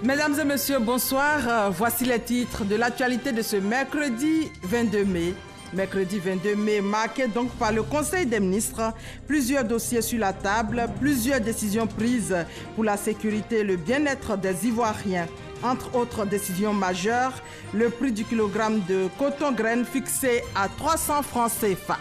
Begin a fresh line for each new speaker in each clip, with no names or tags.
Mesdames et messieurs, bonsoir. Voici les titres de l'actualité de ce mercredi 22 mai. Mercredi 22 mai, marqué donc par le Conseil des ministres, plusieurs dossiers sur la table, plusieurs décisions prises pour la sécurité et le bien-être des Ivoiriens. Entre autres décisions majeures, le prix du kilogramme de coton graine fixé à 300 francs CFA.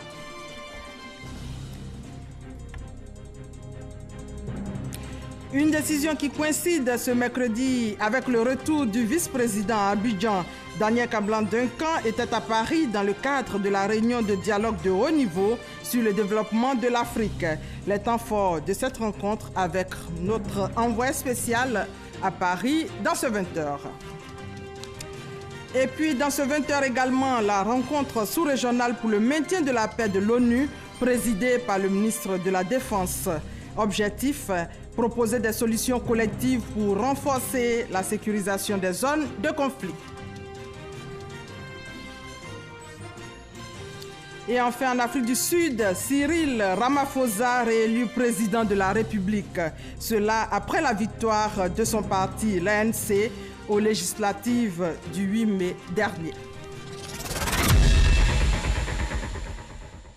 Une décision qui coïncide ce mercredi avec le retour du vice-président à Abidjan. Daniel Kablan-Duncan était à Paris dans le cadre de la réunion de dialogue de haut niveau sur le développement de l'Afrique. Les temps forts de cette rencontre avec notre envoyé spécial à Paris dans ce 20h. Et puis dans ce 20h également, la rencontre sous-régionale pour le maintien de la paix de l'ONU présidée par le ministre de la Défense. Objectif, proposer des solutions collectives pour renforcer la sécurisation des zones de conflit. Et enfin, en Afrique du Sud, Cyril Ramaphosa réélu président de la République. Cela après la victoire de son parti, l'ANC, aux législatives du 8 mai dernier.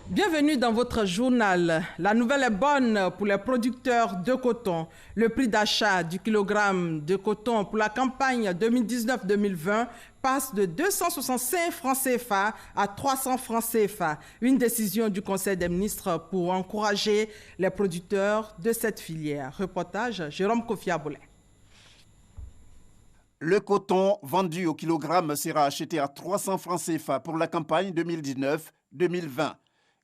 Bienvenue dans votre journal. La nouvelle est bonne pour les producteurs de coton. Le prix d'achat du kilogramme de coton pour la campagne 2019-2020 passe de 265 francs CFA à 300 francs CFA. Une décision du Conseil des ministres pour encourager les producteurs de cette filière. Reportage Jérôme Kofi-Abolé.
Le coton vendu au kilogramme sera acheté à 300 francs CFA pour la campagne 2019-2020.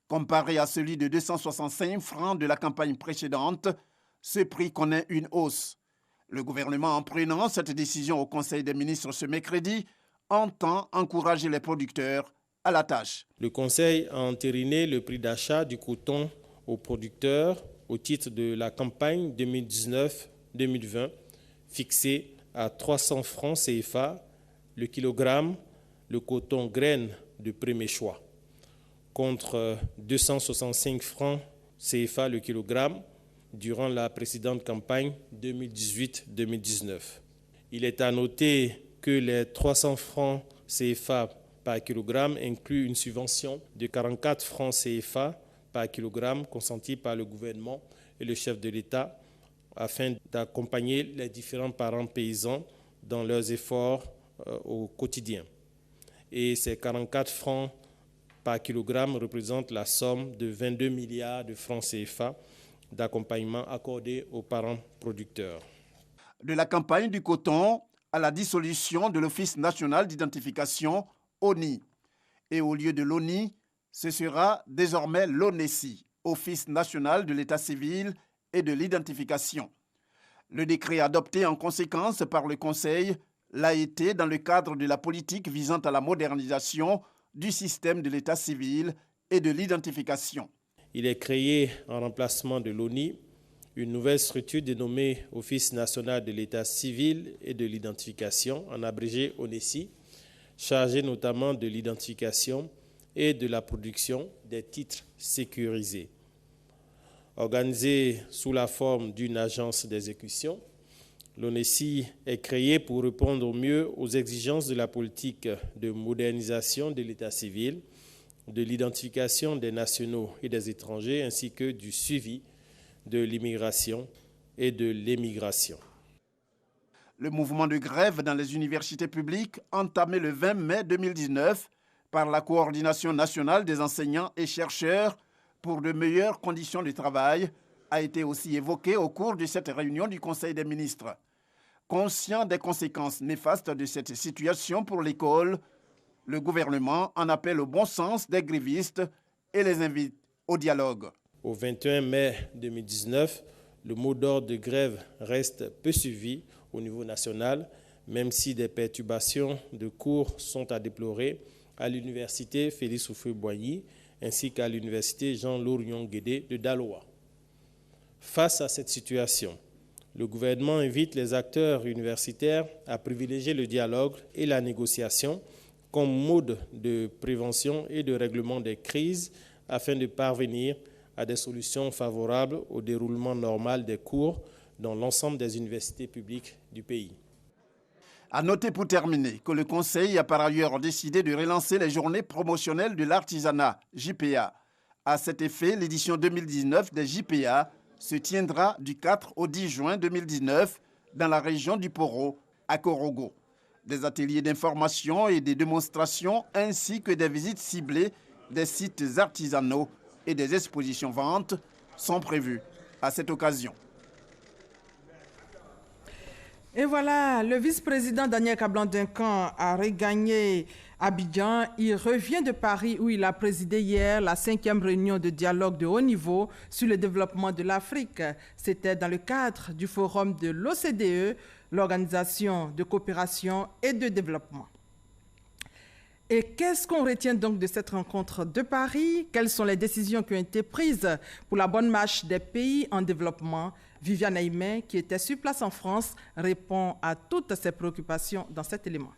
Comparé à celui de 265 francs de la campagne précédente, ce prix connaît une hausse. Le gouvernement, en prenant cette décision au Conseil des ministres ce mercredi, entend encourager les producteurs à la tâche.
Le Conseil a entériné le prix d'achat du coton aux producteurs au titre de la campagne 2019-2020, fixé à 300 francs CFA le kilogramme, le coton graine de premier choix, contre 265 francs CFA le kilogramme durant la précédente campagne 2018-2019. Il est à noter que les 300 francs CFA par kilogramme incluent une subvention de 44 francs CFA par kilogramme consentie par le gouvernement et le chef de l'État afin d'accompagner les différents parents paysans dans leurs efforts au quotidien. Et ces 44 francs par kilogramme représente la somme de 22 milliards de francs CFA d'accompagnement accordé aux parents producteurs.
De la campagne du coton à la dissolution de l'Office national d'identification, ONI. Et au lieu de l'ONI, ce sera désormais l'ONESI, Office national de l'état civil et de l'identification. Le décret adopté en conséquence par le Conseil l'a été dans le cadre de la politique visant à la modernisation du système de l'état civil et de l'identification.
Il est créé en remplacement de l'ONI une nouvelle structure dénommée Office national de l'état civil et de l'identification, en abrégé ONESI, chargée notamment de l'identification et de la production des titres sécurisés. Organisée sous la forme d'une agence d'exécution, l'ONESI est créée pour répondre au mieux aux exigences de la politique de modernisation de l'état civil, de l'identification des nationaux et des étrangers, ainsi que du suivi de l'immigration et de l'émigration.
Le mouvement de grève dans les universités publiques, entamé le 20 mai 2019 par la Coordination nationale des enseignants et chercheurs pour de meilleures conditions de travail, a été aussi évoqué au cours de cette réunion du Conseil des ministres. Conscient des conséquences néfastes de cette situation pour l'école, le gouvernement en appelle au bon sens des grévistes et les invite au dialogue.
Au 21 mai 2019, le mot d'ordre de grève reste peu suivi au niveau national, même si des perturbations de cours sont à déplorer à l'université Félix Houphouët-Boigny ainsi qu'à l'université Jean-Laurion-Guédé de Daloa. Face à cette situation, le gouvernement invite les acteurs universitaires à privilégier le dialogue et la négociation comme mode de prévention et de règlement des crises afin de parvenir à des solutions favorables au déroulement normal des cours dans l'ensemble des universités publiques du pays.
À noter pour terminer que le Conseil a par ailleurs décidé de relancer les journées promotionnelles de l'artisanat, JPA. À cet effet, l'édition 2019 des JPA se tiendra du 4 au 10 juin 2019 dans la région du Poro, à Korogo. Des ateliers d'information et des démonstrations ainsi que des visites ciblées des sites artisanaux et des expositions-ventes sont prévues à cette occasion.
Et voilà, le vice-président Daniel Kablan-Duncan a regagné Abidjan. Il revient de Paris où il a présidé hier la 5e réunion de dialogue de haut niveau sur le développement de l'Afrique. C'était dans le cadre du forum de l'OCDE, l'Organisation de coopération et de développement. Et qu'est-ce qu'on retient donc de cette rencontre de Paris? Quelles sont les décisions qui ont été prises pour la bonne marche des pays en développement? Viviane Aïmen, qui était sur place en France, répond à toutes ces préoccupations dans cet élément.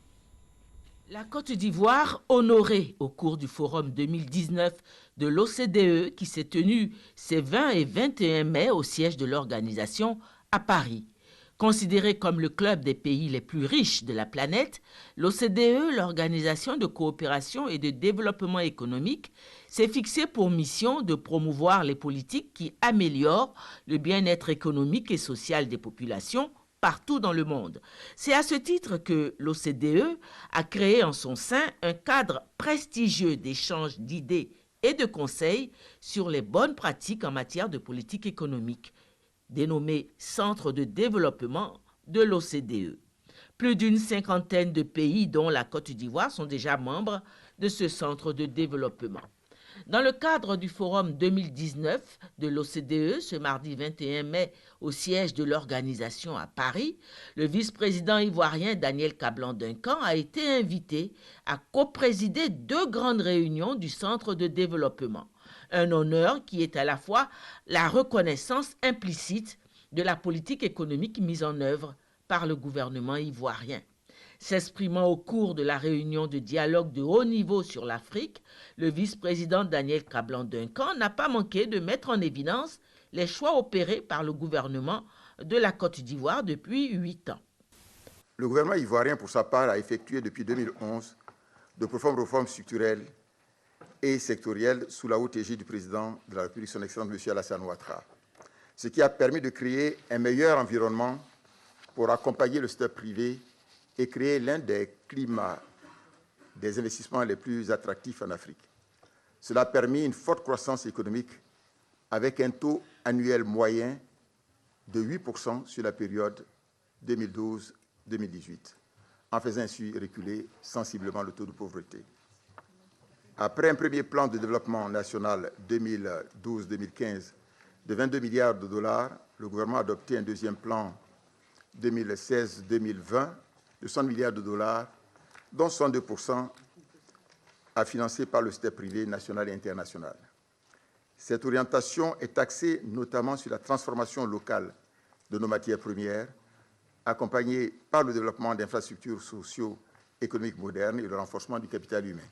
La Côte d'Ivoire, honorée au cours du Forum 2019 de l'OCDE qui s'est tenu ces 20 et 21 mai au siège de l'organisation à Paris. Considérée comme le club des pays les plus riches de la planète, l'OCDE, l'Organisation de coopération et de développement économique, s'est fixée pour mission de promouvoir les politiques qui améliorent le bien-être économique et social des populations partout dans le monde. C'est à ce titre que l'OCDE a créé en son sein un cadre prestigieux d'échange d'idées et de conseils sur les bonnes pratiques en matière de politique économique, dénommé Centre de développement de l'OCDE. Plus d'une cinquantaine de pays, dont la Côte d'Ivoire, sont déjà membres de ce centre de développement. Dans le cadre du Forum 2019 de l'OCDE, ce mardi 21 mai, au siège de l'organisation à Paris, le vice-président ivoirien Daniel Kablan-Duncan a été invité à coprésider 2 grandes réunions du centre de développement. Un honneur qui est à la fois la reconnaissance implicite de la politique économique mise en œuvre par le gouvernement ivoirien. S'exprimant au cours de la réunion de dialogue de haut niveau sur l'Afrique, le vice-président Daniel Kablan-Duncan n'a pas manqué de mettre en évidence les choix opérés par le gouvernement de la Côte d'Ivoire depuis 8 ans.
Le gouvernement ivoirien, pour sa part, a effectué depuis 2011 de profondes réformes structurelles et sectorielles sous la haute égide du président de la République, son Excellence M. Alassane Ouattara, ce qui a permis de créer un meilleur environnement pour accompagner le secteur privé et créer l'un des climats des investissements les plus attractifs en Afrique. Cela a permis une forte croissance économique avec un taux annuel moyen de 8% sur la période 2012-2018, en faisant ainsi reculer sensiblement le taux de pauvreté. Après un premier plan de développement national 2012-2015 de 22 milliards de dollars, le gouvernement a adopté un deuxième plan 2016-2020 de 100 milliards de dollars, dont 62% à financer par le secteur privé national et international. Cette orientation est axée notamment sur la transformation locale de nos matières premières, accompagnée par le développement d'infrastructures socio-économiques modernes et le renforcement du capital humain.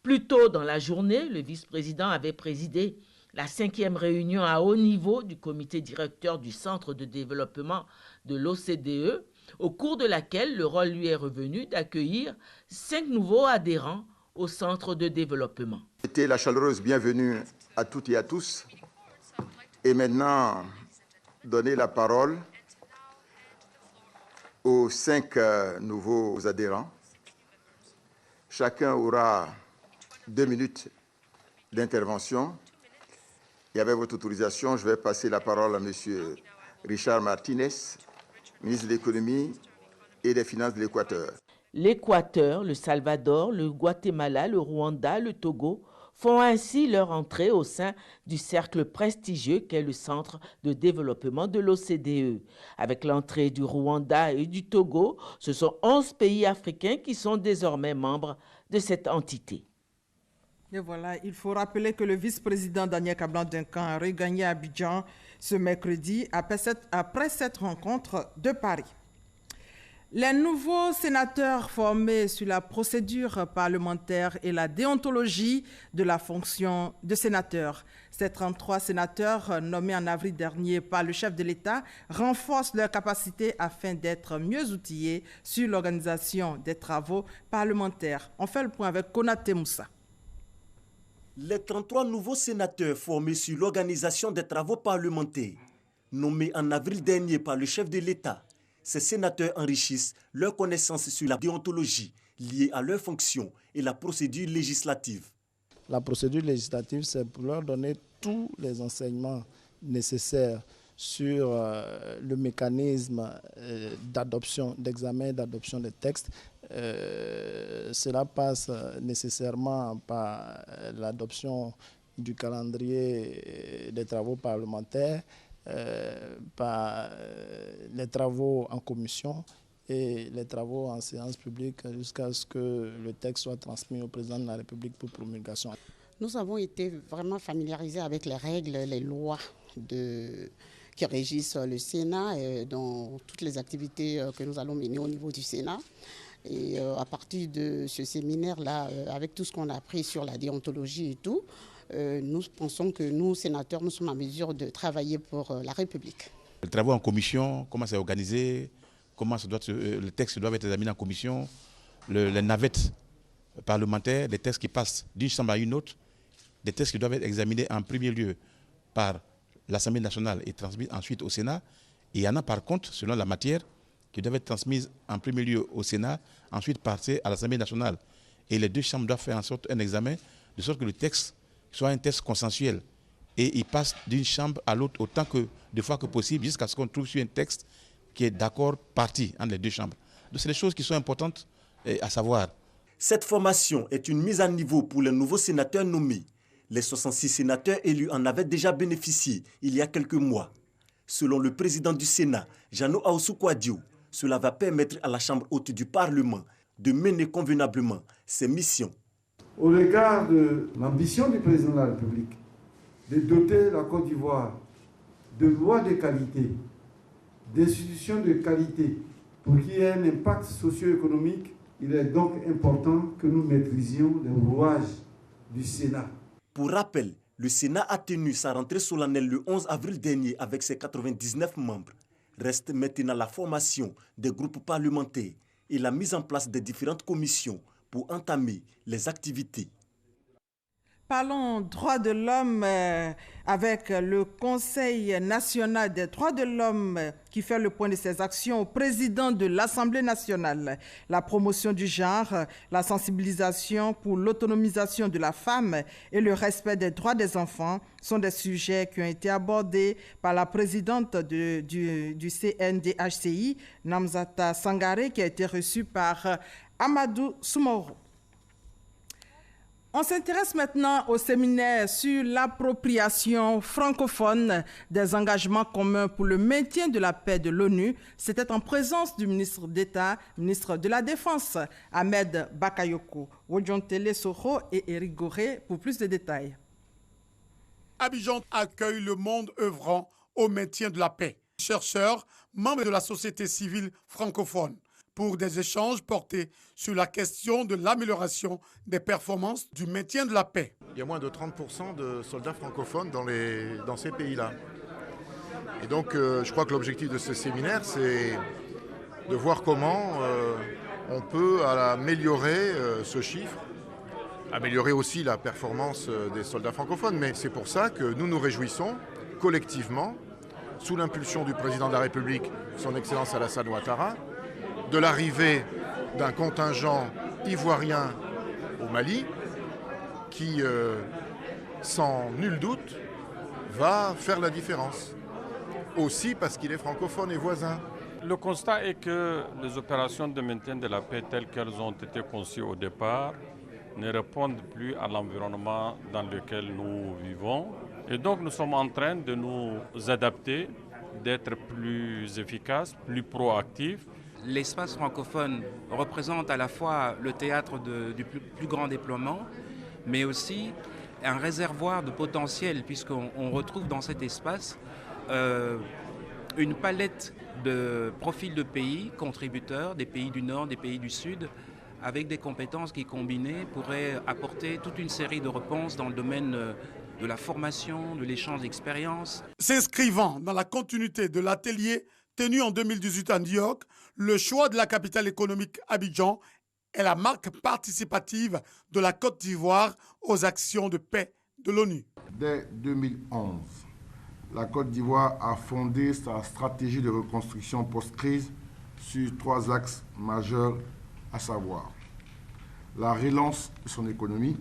Plus tôt dans la journée, le vice-président avait présidé la 5e réunion à haut niveau du comité directeur du Centre de développement de l'OCDE, au cours de laquelle le rôle lui est revenu d'accueillir 5 nouveaux adhérents au Centre de développement.
C'était la chaleureuse bienvenue à toutes et à tous. Et maintenant, donner la parole aux 5 nouveaux adhérents. Chacun aura 2 minutes d'intervention. Et avec votre autorisation, je vais passer la parole à M. Richard Martinez, ministre de l'Économie et des Finances de l'Équateur.
L'Équateur, le Salvador, le Guatemala, le Rwanda, le Togo font ainsi leur entrée au sein du cercle prestigieux qu'est le Centre de développement de l'OCDE. Avec l'entrée du Rwanda et du Togo, ce sont 11 pays africains qui sont désormais membres de cette entité.
Et voilà, il faut rappeler que le vice-président Daniel Kablan-Duncan a regagné Abidjan ce mercredi après cette rencontre de Paris. Les nouveaux sénateurs formés sur la procédure parlementaire et la déontologie de la fonction de sénateur. Ces 33 sénateurs nommés en avril dernier par le chef de l'État renforcent leur capacité afin d'être mieux outillés sur l'organisation des travaux parlementaires. On fait le point avec Konaté Moussa.
Les 33 nouveaux sénateurs formés sur l'organisation des travaux parlementaires, nommés en avril dernier par le chef de l'État, ces sénateurs enrichissent leurs connaissances sur la déontologie liée à leurs fonctions et la procédure législative.
La procédure législative, c'est pour leur donner tous les enseignements nécessaires sur le mécanisme d'adoption, d'examen et d'adoption des textes. Cela passe nécessairement par l'adoption du calendrier des travaux parlementaires, par les travaux en commission et les travaux en séance publique jusqu'à ce que le texte soit transmis au président de la République pour promulgation.
Nous avons été vraiment familiarisés avec les règles, les lois qui régissent le Sénat et dans toutes les activités que nous allons mener au niveau du Sénat. Et à partir de ce séminaire-là, avec tout ce qu'on a appris sur la déontologie et tout, nous pensons que nous, sénateurs, nous sommes en mesure de travailler pour la République.
Les travaux en commission, comment c'est organisé, comment les textes doivent être examinés en commission, les navettes parlementaires, les textes qui passent d'une chambre à une autre, des textes qui doivent être examinés en premier lieu par l'Assemblée nationale et transmis ensuite au Sénat. Et il y en a par contre, selon la matière, qui doivent être transmises en premier lieu au Sénat, ensuite passer à l'Assemblée nationale. Et les deux chambres doivent faire en sorte un examen, de sorte que le texte soit un texte consensuel. Et il passe d'une chambre à l'autre autant de fois que possible, jusqu'à ce qu'on trouve sur un texte qui est d'accord parti entre les deux chambres. Donc c'est des choses qui sont importantes à savoir.
Cette formation est une mise à niveau pour les nouveaux sénateurs nommés. Les 66 sénateurs élus en avaient déjà bénéficié il y a quelques mois. Selon le président du Sénat, Jeannot Ahoussou-Kouadio, cela va permettre à la Chambre haute du Parlement de mener convenablement ses missions.
Au regard de l'ambition du président de la République de doter la Côte d'Ivoire de lois de qualité, d'institutions de qualité, pour qu'il y ait un impact socio-économique, il est donc important que nous maîtrisions les rouages du Sénat.
Pour rappel, le Sénat a tenu sa rentrée solennelle le 11 avril dernier avec ses 99 membres. Reste maintenant la formation des groupes parlementaires et la mise en place des différentes commissions pour entamer les activités.
Parlons droits de l'homme avec le Conseil national des droits de l'homme qui fait le point de ses actions au président de l'Assemblée nationale. La promotion du genre, la sensibilisation pour l'autonomisation de la femme et le respect des droits des enfants sont des sujets qui ont été abordés par la présidente du CNDHCI, Namzata Sangaré, qui a été reçue par Amadou Soumaoro. On s'intéresse maintenant au séminaire sur l'appropriation francophone des engagements communs pour le maintien de la paix de l'ONU. C'était en présence du ministre d'État, ministre de la Défense, Ahmed Bakayoko, Wodjontele Soro et Éric Goré pour plus de détails.
Abidjan accueille le monde œuvrant au maintien de la paix. Chercheurs, membres de la société civile francophone, pour des échanges portés sur la question de l'amélioration des performances du maintien de la paix.
Il y a moins de 30% de soldats francophones dans ces pays-là. Et donc je crois que l'objectif de ce séminaire, c'est de voir comment on peut améliorer ce chiffre, améliorer aussi la performance des soldats francophones. Mais c'est pour ça que nous nous réjouissons collectivement, sous l'impulsion du président de la République, son Excellence Alassane Ouattara, de l'arrivée d'un contingent ivoirien au Mali qui, sans nul doute, va faire la différence. Aussi parce qu'il est francophone et voisin.
Le constat est que les opérations de maintien de la paix telles qu'elles ont été conçues au départ ne répondent plus à l'environnement dans lequel nous vivons. Et donc nous sommes en train de nous adapter, d'être plus efficaces, plus proactifs.
L'espace francophone représente à la fois le théâtre du plus grand déploiement, mais aussi un réservoir de potentiel, puisqu'on retrouve dans cet espace une palette de profils de pays contributeurs, des pays du Nord, des pays du Sud, avec des compétences qui combinées pourraient apporter toute une série de réponses dans le domaine de la formation, de l'échange d'expériences.
S'inscrivant dans la continuité de l'atelier tenu en 2018 à New York, le choix de la capitale économique Abidjan est la marque participative de la Côte d'Ivoire aux actions de paix de l'ONU.
Dès 2011, la Côte d'Ivoire a fondé sa stratégie de reconstruction post-crise sur 3 axes majeurs, à savoir la relance de son économie,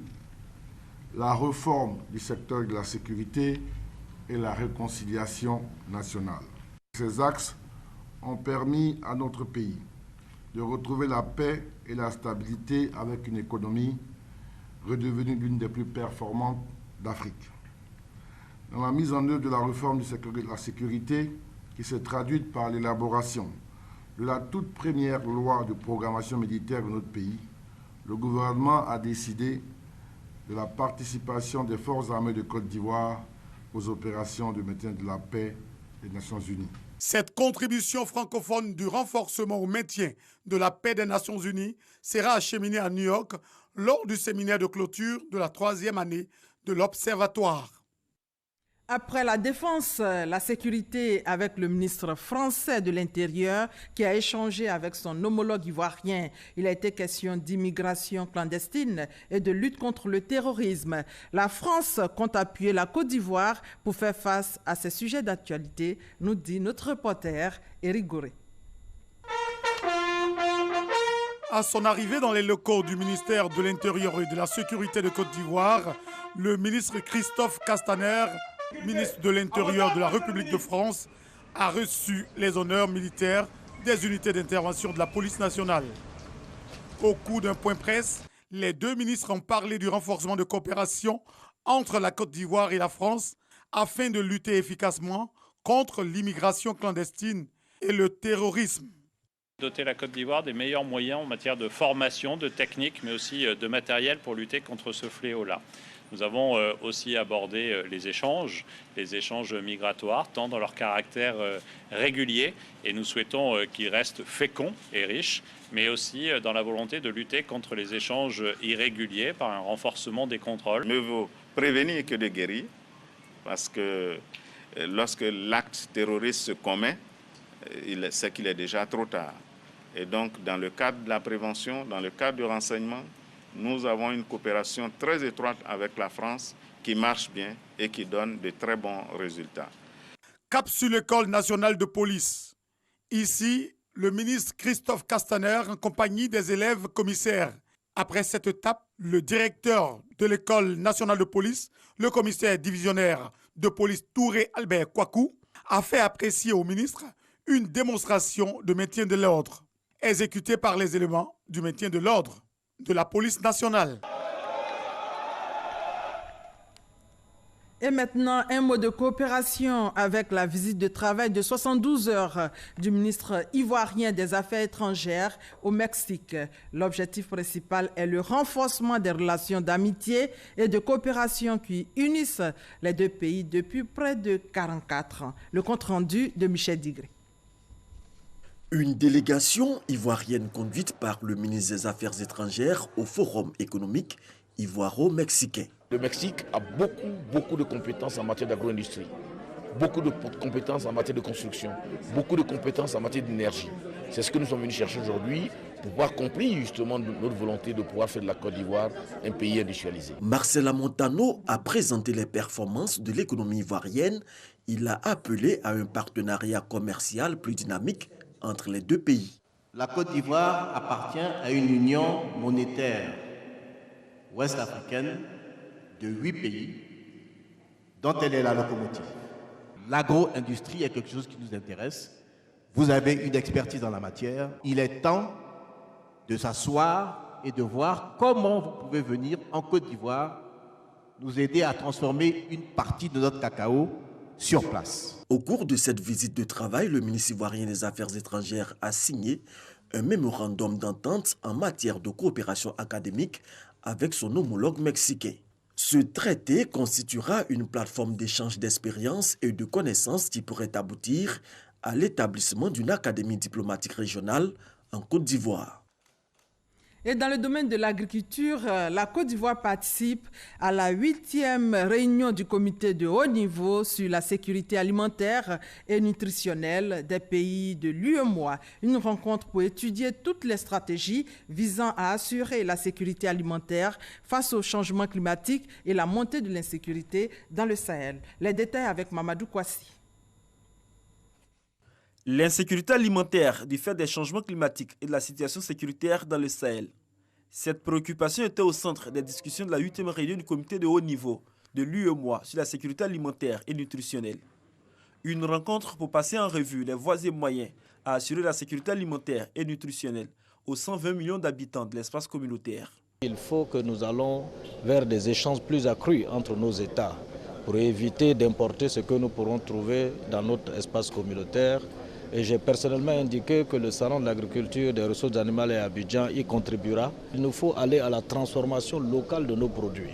la réforme du secteur de la sécurité et la réconciliation nationale. Ces axes ont permis à notre pays de retrouver la paix et la stabilité avec une économie redevenue l'une des plus performantes d'Afrique. Dans la mise en œuvre de la réforme du secteur de la sécurité, qui s'est traduite par l'élaboration de la toute première loi de programmation militaire de notre pays, le gouvernement a décidé de la participation des forces armées de Côte d'Ivoire aux opérations de maintien de la paix des Nations Unies.
Cette contribution francophone du renforcement au maintien de la paix des Nations Unies sera acheminée à New York lors du séminaire de clôture de la 3e année de l'Observatoire.
Après la défense, la sécurité avec le ministre français de l'Intérieur qui a échangé avec son homologue ivoirien, il a été question d'immigration clandestine et de lutte contre le terrorisme. La France compte appuyer la Côte d'Ivoire pour faire face à ces sujets d'actualité, nous dit notre reporter Éric Goré.
À son arrivée dans les locaux du ministère de l'Intérieur et de la Sécurité de Côte d'Ivoire, le ministre Christophe Castaner, ministre de l'Intérieur de la République de France, a reçu les honneurs militaires des unités d'intervention de la police nationale. Au cours d'un point presse, les deux ministres ont parlé du renforcement de coopération entre la Côte d'Ivoire et la France afin de lutter efficacement contre l'immigration clandestine et le terrorisme.
Doter la Côte d'Ivoire des meilleurs moyens en matière de formation, de technique, mais aussi de matériel pour lutter contre ce fléau-là. Nous avons aussi abordé les échanges migratoires, tant dans leur caractère régulier, et nous souhaitons qu'ils restent féconds et riches, mais aussi dans la volonté de lutter contre les échanges irréguliers par un renforcement des contrôles.
Mieux vaut prévenir que de guérir, parce que lorsque l'acte terroriste se commet, c'est qu'il est déjà trop tard. Et donc, dans le cadre de la prévention, dans le cadre du renseignement, nous avons une coopération très étroite avec la France qui marche bien et qui donne de très bons résultats.
Cap sur l'École nationale de police. Ici, le ministre Christophe Castaner en compagnie des élèves commissaires. Après cette étape, le directeur de l'École nationale de police, le commissaire divisionnaire de police Touré Albert Kouakou, a fait apprécier au ministre une démonstration de maintien de l'ordre, exécutée par les éléments du maintien de l'ordre de la police nationale.
Et maintenant, un mot de coopération avec la visite de travail de 72 heures du ministre ivoirien des Affaires étrangères au Mexique. L'objectif principal est le renforcement des relations d'amitié et de coopération qui unissent les deux pays depuis près de 44 ans. Le compte-rendu de Michel Digré.
Une délégation ivoirienne conduite par le ministre des Affaires étrangères au Forum économique ivoiro-mexicain.
Le Mexique a beaucoup de compétences en matière d'agro-industrie, beaucoup de compétences en matière de construction, beaucoup de compétences en matière d'énergie. C'est ce que nous sommes venus chercher aujourd'hui pour pouvoir accomplir justement notre volonté de pouvoir faire de la Côte d'Ivoire un pays industrialisé.
Marcela Montano a présenté les performances de l'économie ivoirienne. Il a appelé à un partenariat commercial plus dynamique entre les deux pays.
La Côte d'Ivoire appartient à une union monétaire ouest-africaine de 8 pays dont elle est la locomotive. L'agro-industrie est quelque chose qui nous intéresse. Vous avez une expertise en la matière. Il est temps de s'asseoir et de voir comment vous pouvez venir en Côte d'Ivoire nous aider à transformer une partie de notre cacao sur place.
Au cours de cette visite de travail, le ministre ivoirien des Affaires étrangères a signé un mémorandum d'entente en matière de coopération académique avec son homologue mexicain. Ce traité constituera une plateforme d'échange d'expériences et de connaissances qui pourrait aboutir à l'établissement d'une académie diplomatique régionale en Côte d'Ivoire.
Et dans le domaine de l'agriculture, la Côte d'Ivoire participe à la 8e réunion du comité de haut niveau sur la sécurité alimentaire et nutritionnelle des pays de l'UEMOA. Une rencontre pour étudier toutes les stratégies visant à assurer la sécurité alimentaire face au changement climatique et la montée de l'insécurité dans le Sahel. Les détails avec Mamadou Kouassi.
L'insécurité alimentaire du fait des changements climatiques et de la situation sécuritaire dans le Sahel. Cette préoccupation était au centre des discussions de la 8e réunion du comité de haut niveau de l'UEMOA sur la sécurité alimentaire et nutritionnelle. Une rencontre pour passer en revue les voies et moyens à assurer la sécurité alimentaire et nutritionnelle aux 120 millions d'habitants de l'espace communautaire.
Il faut que nous allons vers des échanges plus accrus entre nos États pour éviter d'importer ce que nous pourrons trouver dans notre espace communautaire. Et j'ai personnellement indiqué que le salon de l'agriculture des ressources animales à Abidjan y contribuera. Il nous faut aller à la transformation locale de nos produits.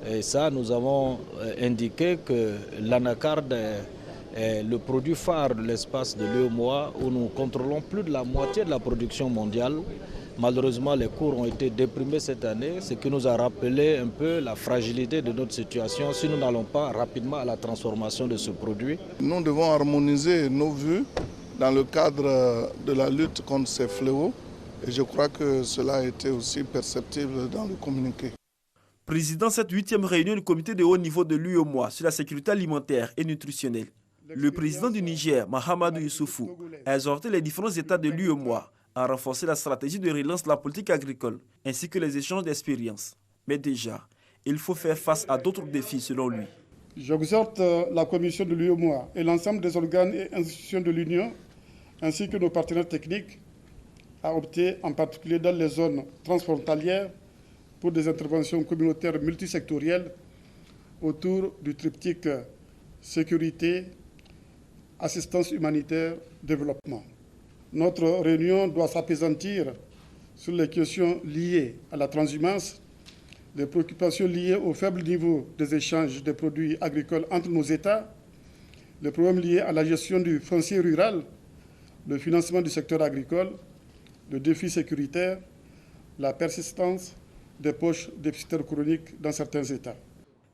Et ça, nous avons indiqué que l'anacarde est le produit phare de l'espace de l'UEMOA où nous contrôlons plus de la moitié de la production mondiale. Malheureusement, les cours ont été déprimés cette année, ce qui nous a rappelé un peu la fragilité de notre situation si nous n'allons pas rapidement à la transformation de ce produit.
Nous devons harmoniser nos vues dans le cadre de la lutte contre ces fléaux et je crois que cela a été aussi perceptible dans le communiqué.
Président cette 8e réunion du comité de haut niveau de l'UEMOA sur la sécurité alimentaire et nutritionnelle, le président du Niger, Mahamadou Issoufou, a exhorté les différents États de l'UEMOA à renforcer la stratégie de relance de la politique agricole ainsi que les échanges d'expériences. Mais déjà, il faut faire face à d'autres défis selon lui.
J'exhorte la Commission de l'UEMOA et l'ensemble des organes et institutions de l'Union ainsi que nos partenaires techniques à opter, en particulier dans les zones transfrontalières, pour des interventions communautaires multisectorielles autour du triptyque sécurité, assistance humanitaire, développement. Notre réunion doit s'appesantir sur les questions liées à la transhumance, les préoccupations liées au faible niveau des échanges des produits agricoles entre nos États, les problèmes liés à la gestion du foncier rural, le financement du secteur agricole, le défi sécuritaire, la persistance des poches déficitaires chroniques dans certains États.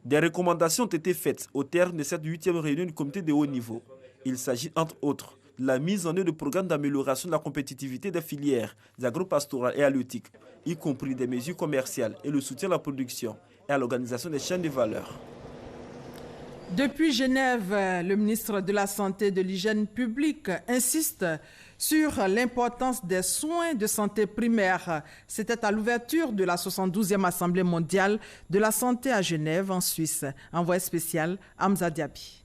Des recommandations ont été faites au terme de cette 8e réunion du comité de haut niveau. Il s'agit entre autres de la mise en œuvre de programmes d'amélioration de la compétitivité des filières agro-pastorales et halieutiques, y compris des mesures commerciales et le soutien à la production et à l'organisation des chaînes de valeur.
Depuis Genève, le ministre de la Santé et de l'Hygiène publique insiste sur l'importance des soins de santé primaire. C'était à l'ouverture de la 72e Assemblée mondiale de la santé à Genève, en Suisse. Envoyé spécial, Hamza Diaby.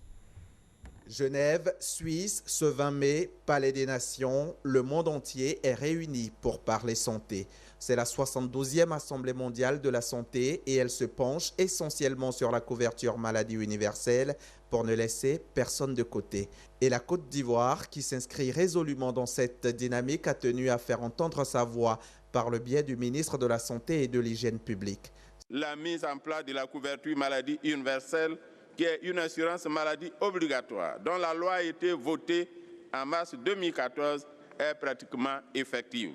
Genève, Suisse, ce 20 mai, Palais des Nations, le monde entier est réuni pour parler santé. C'est la 72e Assemblée mondiale de la santé et elle se penche essentiellement sur la couverture maladie universelle pour ne laisser personne de côté. Et la Côte d'Ivoire, qui s'inscrit résolument dans cette dynamique, a tenu à faire entendre sa voix par le biais du ministre de la Santé et de l'Hygiène publique.
La mise en place de la couverture maladie universelle, qui est une assurance maladie obligatoire, dont la loi a été votée en mars 2014, est pratiquement effective.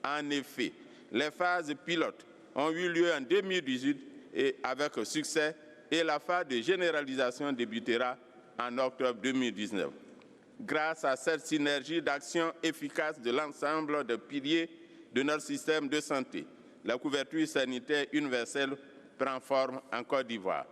En effet, les phases pilotes ont eu lieu en 2018 et avec succès, et la phase de généralisation débutera en octobre 2019. Grâce à cette synergie d'action efficace de l'ensemble des piliers de notre système de santé, la couverture sanitaire universelle prend forme en Côte d'Ivoire.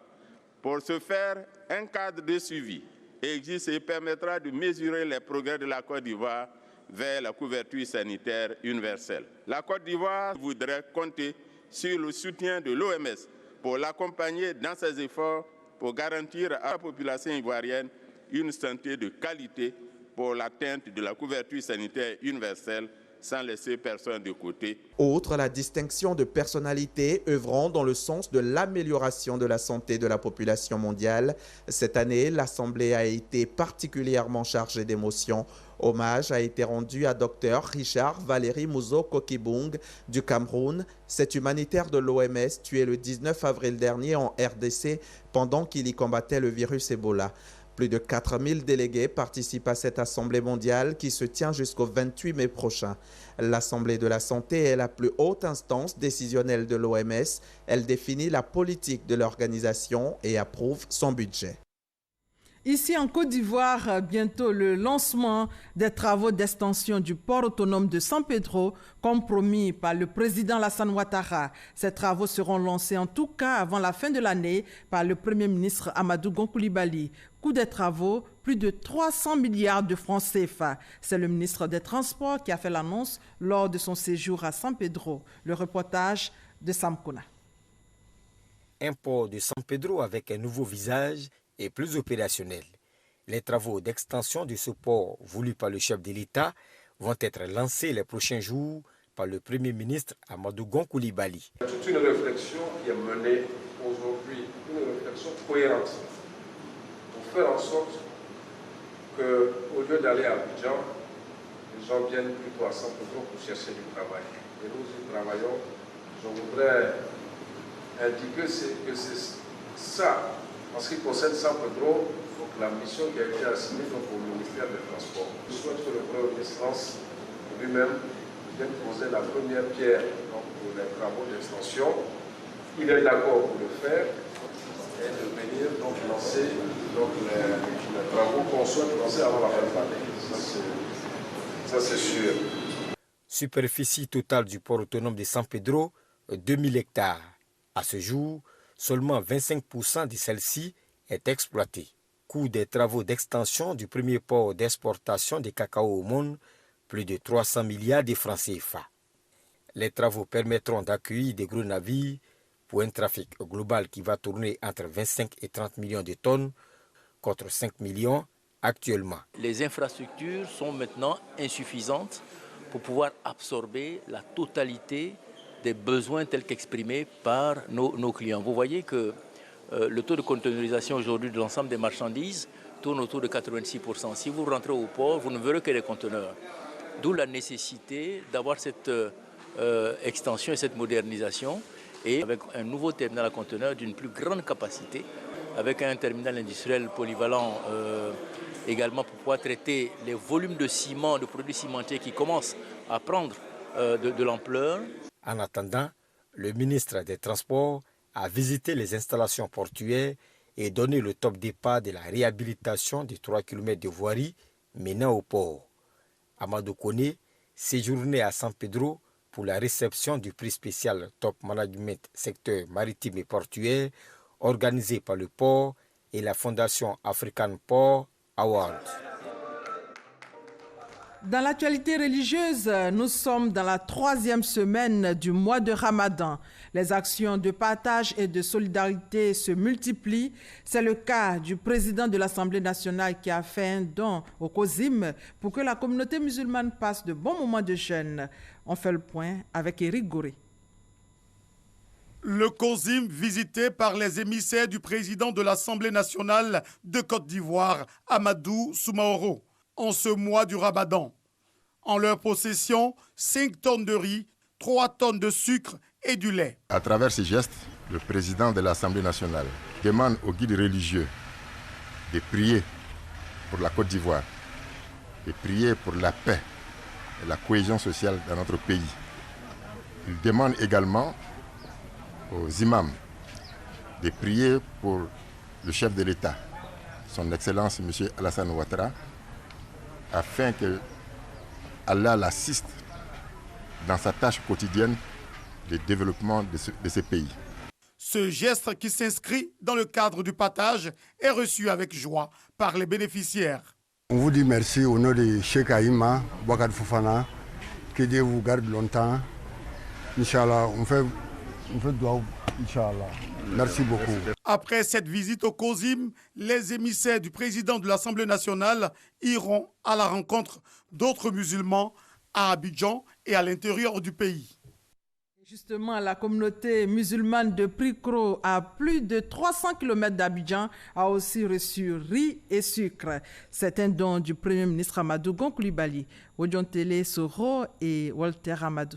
Pour ce faire, un cadre de suivi existe et permettra de mesurer les progrès de la Côte d'Ivoire vers la couverture sanitaire universelle. La Côte d'Ivoire voudrait compter sur le soutien de l'OMS pour l'accompagner dans ses efforts pour garantir à la population ivoirienne une santé de qualité pour l'atteinte de la couverture sanitaire universelle sans laisser personne de côté.
Outre la distinction de personnalités œuvrant dans le sens de l'amélioration de la santé de la population mondiale, cette année, l'Assemblée a été particulièrement chargée d'émotions. Hommage a été rendu à Dr Richard Valéry Mouzo Kokibung du Cameroun, cet humanitaire de l'OMS tué le 19 avril dernier en RDC pendant qu'il y combattait le virus Ebola. Plus de 4000 délégués participent à cette Assemblée mondiale qui se tient jusqu'au 28 mai prochain. L'Assemblée de la santé est la plus haute instance décisionnelle de l'OMS. Elle définit la politique de l'organisation et approuve son budget.
Ici en Côte d'Ivoire, bientôt le lancement des travaux d'extension du port autonome de San Pedro, comme promis par le président Alassane Ouattara. Ces travaux seront lancés en tout cas avant la fin de l'année par le Premier ministre Amadou Gon Coulibaly. Coût des travaux, plus de 300 milliards de francs CFA. C'est le ministre des Transports qui a fait l'annonce lors de son séjour à San Pedro. Le reportage de Sam Kouna.
Un port de San Pedro avec un nouveau visage et plus opérationnel. Les travaux d'extension de ce port voulu par le chef de l'État vont être lancés les prochains jours par le Premier ministre Amadou Gon Coulibaly.
Il y a toute une réflexion qui est menée aujourd'hui, une réflexion cohérente pour faire en sorte qu'au lieu d'aller à Abidjan, les gens viennent plutôt à San Pedro pour chercher du travail. Et nous y travaillons. Je voudrais indiquer que c'est ça. En ce qui concerne San Pedro, donc la mission qui a été assignée donc, au ministère des Transports. Je souhaite que le Premier ministre lui-même vienne poser la première pierre donc, pour les travaux d'extension. Il est d'accord pour le faire et de venir donc, lancer donc, les travaux qu'on souhaite lancer avant la fin de l'année. Ça, c'est sûr.
Superficie totale du port autonome de San Pedro, 2000 hectares. À ce jour, seulement 25% de celle-ci est exploitée. Coût des travaux d'extension du premier port d'exportation de cacao au monde, plus de 300 milliards de francs CFA. Les travaux permettront d'accueillir des gros navires pour un trafic global qui va tourner entre 25 et 30 millions de tonnes contre 5 millions actuellement.
Les infrastructures sont maintenant insuffisantes pour pouvoir absorber la totalité des besoins tels qu'exprimés par nos clients. Vous voyez que le taux de containerisation aujourd'hui de l'ensemble des marchandises tourne autour de 86%. Si vous rentrez au port, vous ne verrez que des conteneurs. D'où la nécessité d'avoir cette extension et cette modernisation, et avec un nouveau terminal à conteneurs d'une plus grande capacité, avec un terminal industriel polyvalent également pour pouvoir traiter les volumes de ciment, de produits cimentiers qui commencent à prendre de l'ampleur.
En attendant, le ministre des Transports a visité les installations portuaires et donné le top départ de la réhabilitation des 3 km de voirie menant au port. Amadou Koné séjournait à San Pedro pour la réception du prix spécial Top Management secteur maritime et portuaire organisé par le port et la Fondation African Port Award.
Dans l'actualité religieuse, nous sommes dans la 3e semaine du mois de Ramadan. Les actions de partage et de solidarité se multiplient. C'est le cas du président de l'Assemblée nationale qui a fait un don au COSIM pour que la communauté musulmane passe de bons moments de jeûne. On fait le point avec Éric Goré.
Le COSIM visité par les émissaires du président de l'Assemblée nationale de Côte d'Ivoire, Amadou Soumaoro, en ce mois du Ramadan. En leur possession, 5 tonnes de riz, 3 tonnes de sucre et du lait.
À travers ces gestes, le président de l'Assemblée nationale demande aux guides religieux de prier pour la Côte d'Ivoire, de prier pour la paix et la cohésion sociale dans notre pays. Il demande également aux imams de prier pour le chef de l'État, son Excellence M. Alassane Ouattara, afin que Allah l'assiste dans sa tâche quotidienne de développement de ce pays.
Ce geste qui s'inscrit dans le cadre du partage est reçu avec joie par les bénéficiaires.
On vous dit merci au nom de Cheikh Aïma, Bouakar Fofana, que Dieu vous garde longtemps. Inch'Allah, on fait doigt, Inch'Allah. Merci beaucoup.
Après cette visite au COSIM, les émissaires du président de l'Assemblée nationale iront à la rencontre d'autres musulmans à Abidjan et à l'intérieur du pays.
Justement, la communauté musulmane de Pricro, à plus de 300 km d'Abidjan, a aussi reçu riz et sucre. C'est un don du Premier ministre Amadou Gon Coulibaly, Odiontele Soro et Walter Amadou.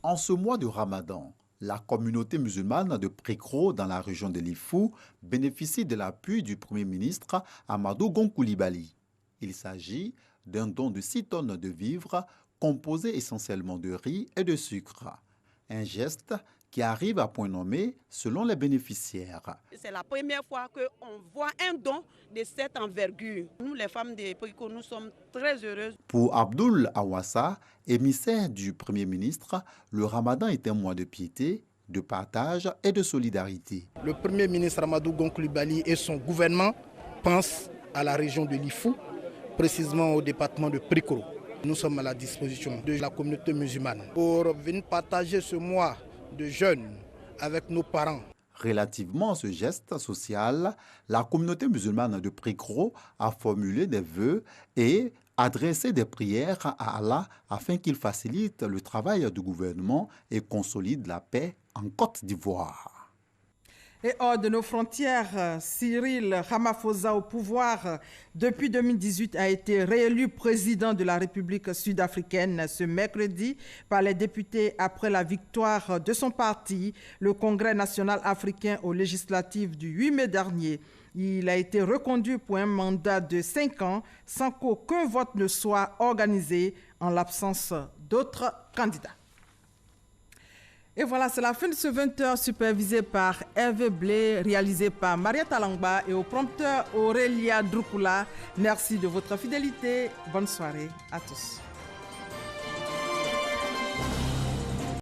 En ce mois de Ramadan,
La communauté musulmane de Prikro dans la région de Lifou bénéficie de l'appui du Premier ministre Amadou Gon Coulibaly. Il s'agit d'un don de 6 tonnes de vivres composés essentiellement de riz et de sucre. Un geste qui arrive à point nommé selon les bénéficiaires.
C'est la première fois qu'on voit un don de cette envergure. Nous, les femmes de Prikro, nous sommes très heureuses.
Pour Abdoul Awassa, émissaire du Premier ministre, le Ramadan est un mois de piété, de partage et de solidarité.
Le Premier ministre Amadou Gon Coulibaly et son gouvernement pensent à la région de Lifou, précisément au département de Prikro. Nous sommes à la disposition de la communauté musulmane pour venir partager ce mois de jeûne avec nos parents.
Relativement à ce geste social, la communauté musulmane de Prikro a formulé des vœux et adressé des prières à Allah afin qu'il facilite le travail du gouvernement et consolide la paix en Côte d'Ivoire.
Et hors de nos frontières, Cyril Ramaphosa au pouvoir depuis 2018 a été réélu président de la République sud-africaine ce mercredi par les députés après la victoire de son parti, le Congrès national africain aux législatives du 8 mai dernier. Il a été reconduit pour un mandat de 5 ans sans qu'aucun vote ne soit organisé en l'absence d'autres candidats. Et voilà, c'est la fin de ce 20h supervisé par Hervé Blé, réalisé par Marietta Langba et au prompteur Aurélia Drukula. Merci de votre fidélité. Bonne soirée à tous.